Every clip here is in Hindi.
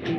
प्यारे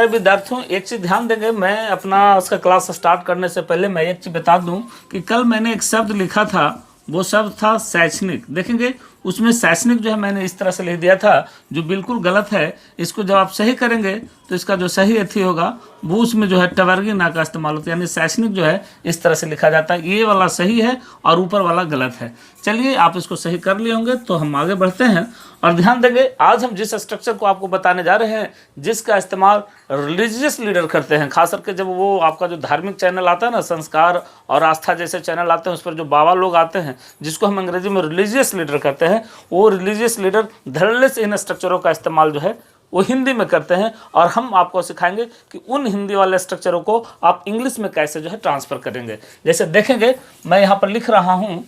विद्यार्थियों, एक चीज ध्यान देंगे, मैं अपना उसका क्लास स्टार्ट करने से पहले मैं एक चीज बता दूं कि कल मैंने एक शब्द लिखा था, वो शब्द था शैक्षणिक। देखेंगे उसमें शैक्षणिक जो है मैंने इस तरह से लिख दिया था, जो बिल्कुल गलत है। इसको जब आप सही करेंगे तो इसका जो सही अर्थी होगा वो उसमें जो है टवर्गी ना का इस्तेमाल होता है, यानी शैक्षणिक जो है इस तरह से लिखा जाता है। ये वाला सही है और ऊपर वाला गलत है। चलिए, आप इसको सही कर लिए होंगे तो हम आगे बढ़ते हैं और ध्यान देंगे। आज हम जिस स्ट्रक्चर को आपको बताने जा रहे हैं, जिसका इस्तेमाल रिलीजियस लीडर करते हैं, खास करके जब वो आपका जो धार्मिक चैनल आता है ना, संस्कार और आस्था जैसे चैनल आते हैं, उस पर जो बाबा लोग आते हैं, जिसको हम अंग्रेजी में रिलीजियस लीडर कहते हैं, वो रिलीजियस लीडर धड़ल्ले से इन स्ट्रक्चरों का इस्तेमाल जो है वो हिंदी में करते हैं। और हम आपको सिखाएंगे कि उन हिंदी वाले स्ट्रक्चरों को आप इंग्लिश में कैसे जो है ट्रांसफर करेंगे। जैसे देखेंगे, मैं यहाँ पर लिख रहा हूँ,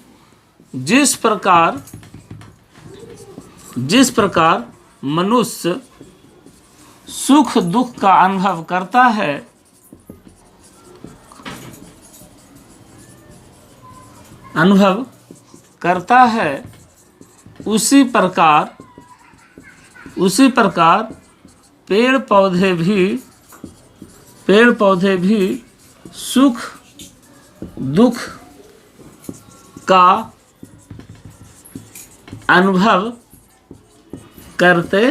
जिस प्रकार मनुष्य सुख दुख का अनुभव करता है, उसी प्रकार पेड़ पौधे भी सुख दुख का अनुभव करते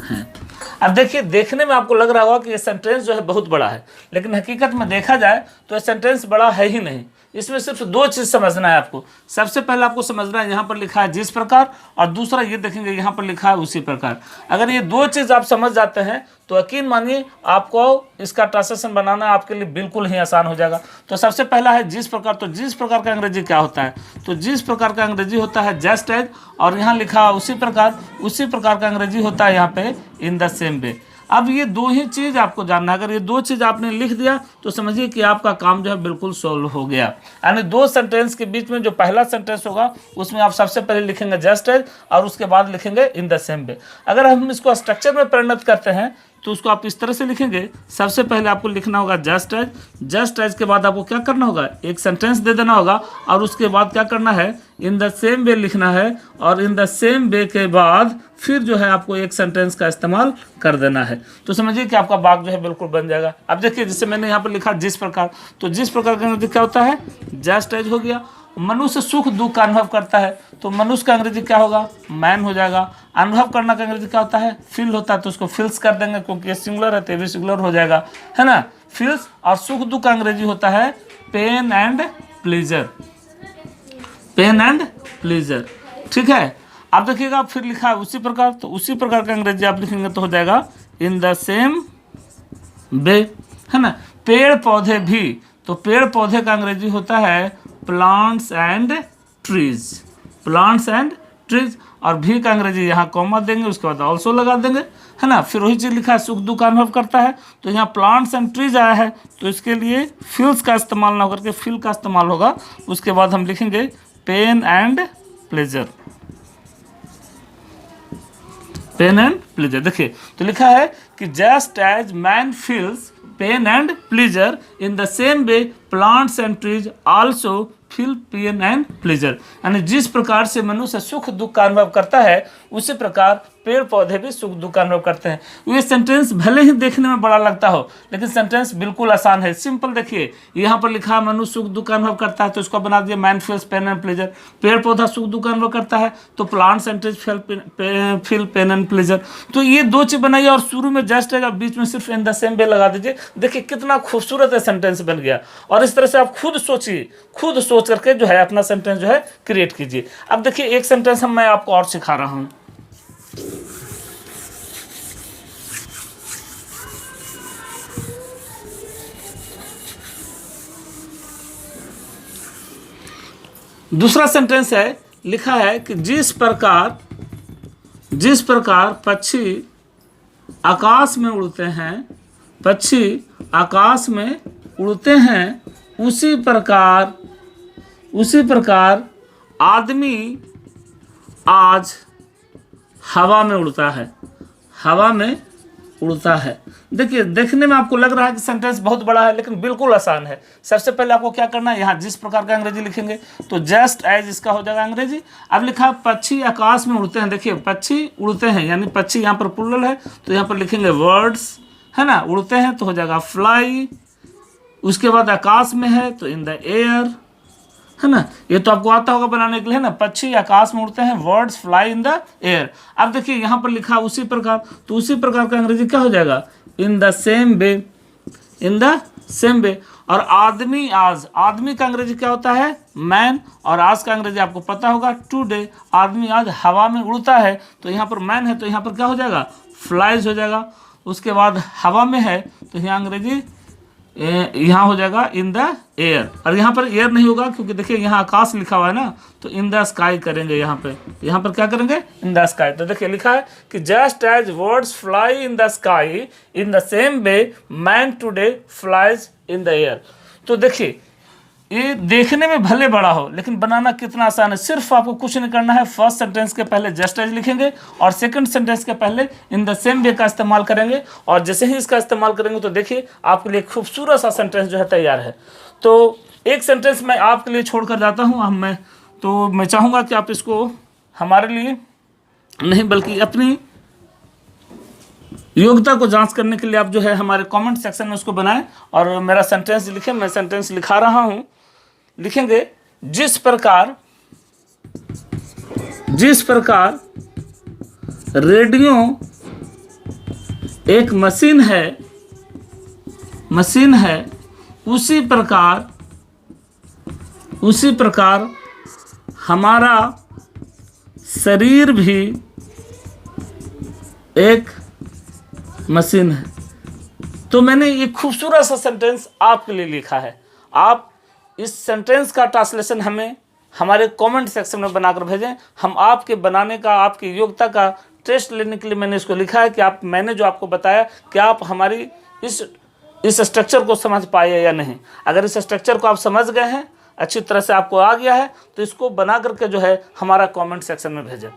हैं। अब देखिए, देखने में आपको लग रहा होगा कि ये सेंटेंस जो है बहुत बड़ा है, लेकिन हकीकत में देखा जाए तो ये सेंटेंस बड़ा है ही नहीं। इसमें सिर्फ दो चीज़ समझना है आपको। सबसे पहले आपको समझना है, यहाँ पर लिखा है जिस प्रकार, और दूसरा ये देखेंगे यहाँ पर लिखा है उसी प्रकार। अगर ये दो चीज़ आप समझ जाते हैं तो यकीन मानिए आपको इसका ट्रांसलेशन बनाना आपके लिए बिल्कुल ही आसान हो जाएगा। तो सबसे पहला है जिस प्रकार। तो जिस प्रकार का अंग्रेजी क्या होता है? तो जिस प्रकार का अंग्रेजी होता है जस्ट एज, और यहाँ लिखा उसी प्रकार का अंग्रेजी होता है यहाँ पे इन द सेम वे। अब ये दो ही चीज़ आपको जानना है। अगर ये दो चीज़ आपने लिख दिया तो समझिए कि आपका काम जो है बिल्कुल सॉल्व हो गया। यानी दो सेंटेंस के बीच में जो पहला सेंटेंस होगा उसमें आप सबसे पहले लिखेंगे जस्ट एज और उसके बाद लिखेंगे इन द सेम वे। अगर हम इसको स्ट्रक्चर में परिणत करते हैं तो उसको आप इस तरह से लिखेंगे। सबसे पहले आपको लिखना होगा जस्ट एज के बाद आपको क्या करना होगा, एक सेंटेंस दे देना होगा, और उसके बाद क्या करना है, इन द सेम वे लिखना है, और इन द सेम वे के बाद फिर जो है आपको एक सेंटेंस का इस्तेमाल कर देना है। तो समझिए कि आपका वाक्य जो है बिल्कुल बन जाएगा। अब देखिए, जैसे मैंने यहाँ पर लिखा जिस प्रकार, तो जिस प्रकार का अंग्रेजी क्या होता है, जस्ट एज हो गया। मनुष्य सुख दुख का अनुभव करता है, तो मनुष्य का अंग्रेजी क्या होगा, मैन हो जाएगा। अनुभव करना का अंग्रेजी क्या होता है, फील होता है, तो उसको फील्स कर देंगे, क्योंकि ये सिंगुलर है तो भी सिंगुलर हो जाएगा, है ना, फील्स। और सुख दुख का अंग्रेजी होता है पेन एंड प्लीजर, ठीक है। आप देखिएगा फिर लिखा है उसी प्रकार, तो उसी प्रकार का अंग्रेजी आप लिखेंगे तो हो जाएगा इन द सेम वे, है ना। पेड़ पौधे भी, तो पेड़ पौधे का अंग्रेजी होता है प्लांट्स एंड ट्रीज, और भी का अंग्रेजी यहाँ कॉमा देंगे, उसके बाद ऑल्सो लगा देंगे, है ना। फिर वही चीज़ लिखा है सुख दुख का अनुभव करता है, तो यहाँ प्लांट्स एंड ट्रीज आया है, तो इसके लिए फील्स का इस्तेमाल ना करके फील का इस्तेमाल होगा। उसके बाद हम लिखेंगे पेन एंड प्लेजर, देखिए तो लिखा है कि just as man feels pain and pleasure in the same way plants and trees also feel pain and pleasure. यानी जिस प्रकार से मनुष्य सुख दुख का अनुभव करता है, उसी प्रकार पेड़ पौधे भी सुख दुख का अनुभव करते हैं। ये सेंटेंस भले ही देखने में बड़ा लगता हो, लेकिन सेंटेंस बिल्कुल आसान है, सिंपल। देखिए यहाँ पर लिखा है मनुष्य सुख दुख का अनुभव करता है, तो इसको बना दिया man feels pain and pleasure. पेड़ पौधा सुख दुख का अनुभव करता है, तो plants and trees feel pain and pleasure. तो ये दो चीज बनाइए और शुरू में जस्ट है, बीच में सिर्फ इन द सेम वे लगा दीजिए। देखिए कितना खूबसूरत सेंटेंस बन गया। और इस तरह से आप खुद सोचिए, खुद सोच करके जो है अपना सेंटेंस जो है क्रिएट कीजिए। अब देखिए एक सेंटेंस मैं आपको और सिखा रहा हूं। दूसरा सेंटेंस है, लिखा है कि जिस प्रकार पक्षी आकाश में उड़ते हैं, उसी प्रकार आदमी आज हवा में उड़ता है। हवा में उड़ता है। देखिए, देखने में आपको लग रहा है कि सेंटेंस बहुत बड़ा है, लेकिन बिल्कुल आसान है। सबसे पहले आपको क्या करना है, यहाँ जिस प्रकार का अंग्रेजी लिखेंगे तो जस्ट एज इसका हो जाएगा अंग्रेजी। अब लिखा पक्षी आकाश में उड़ते हैं। देखिए, पक्षी उड़ते हैं, यानी पक्षी यहाँ पर प्लुरल है, तो यहाँ पर लिखेंगे वर्ड्स, है ना। उड़ते हैं तो हो जाएगा फ्लाई। उसके बाद आकाश में है तो इन द एयर, है ना। ये तो आपको आता होगा बनाने के लिए, है ना। पक्षी आकाश में उड़ते हैं, words fly in the air. अब देखिए यहाँ पर लिखा उसी प्रकार, तो उसी प्रकार का अंग्रेजी क्या हो जाएगा, इन the same way, in the same वे। और आदमी आज, आदमी का अंग्रेजी क्या होता है, मैन। और आज का अंग्रेजी आपको पता होगा, टुडे। आदमी आज हवा में उड़ता है, तो यहाँ पर मैन है तो यहाँ पर क्या हो जाएगा, फ्लाइज हो जाएगा। उसके बाद हवा में है तो यहाँ अंग्रेजी यहाँ हो जाएगा इन द एयर। और यहाँ पर एयर नहीं होगा क्योंकि देखिए यहाँ आकाश लिखा हुआ है ना, तो इन द स्काई करेंगे। यहाँ पर क्या करेंगे, इन द स्काई। तो देखिए लिखा है कि just as words fly in the sky in the same way man today flies in the air. तो देखिए ये देखने में भले बड़ा हो, लेकिन बनाना कितना आसान है। सिर्फ आपको कुछ नहीं करना है, फर्स्ट सेंटेंस के पहले जस्ट एज लिखेंगे और सेकंड सेंटेंस के पहले इन द सेम वे का इस्तेमाल करेंगे। और जैसे ही इसका इस्तेमाल करेंगे तो देखिए आपके लिए खूबसूरत सा सेंटेंस जो है तैयार है। तो एक सेंटेंस मैं आपके लिए छोड़ कर जाता हूँ। मैं चाहूँगा कि आप इसको हमारे लिए नहीं बल्कि अपनी योग्यता को जांच करने के लिए आप जो है हमारे कमेंट सेक्शन में उसको बनाएं और मेरा सेंटेंस लिखें। मैं सेंटेंस लिखा रहा हूं, लिखेंगे जिस प्रकार रेडियो एक मशीन है उसी प्रकार हमारा शरीर भी एक मशीन है। तो मैंने ये खूबसूरत सा सेंटेंस आपके लिए लिखा है। आप इस सेंटेंस का ट्रांसलेशन हमें हमारे कमेंट सेक्शन में बनाकर भेजें। हम आपके बनाने का, आपकी योग्यता का टेस्ट लेने के लिए मैंने इसको लिखा है कि मैंने जो आपको बताया कि आप हमारी इस स्ट्रक्चर को समझ पाए या नहीं। अगर इस स्ट्रक्चर को आप समझ गए हैं, अच्छी तरह से आपको आ गया है, तो इसको बना करके जो है हमारा कमेंट सेक्शन में भेजें।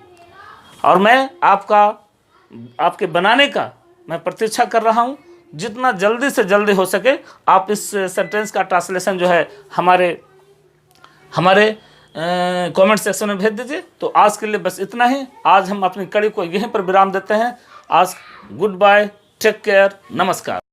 और मैं आपके बनाने का मैं प्रतीक्षा कर रहा हूं। जितना जल्दी से जल्दी हो सके आप इस सेंटेंस का ट्रांसलेशन जो है हमारे कमेंट सेक्शन में भेज दीजिए। तो आज के लिए बस इतना ही। आज हम अपनी कड़ी को यहीं पर विराम देते हैं। आज गुड बाय, टेक केयर, नमस्कार।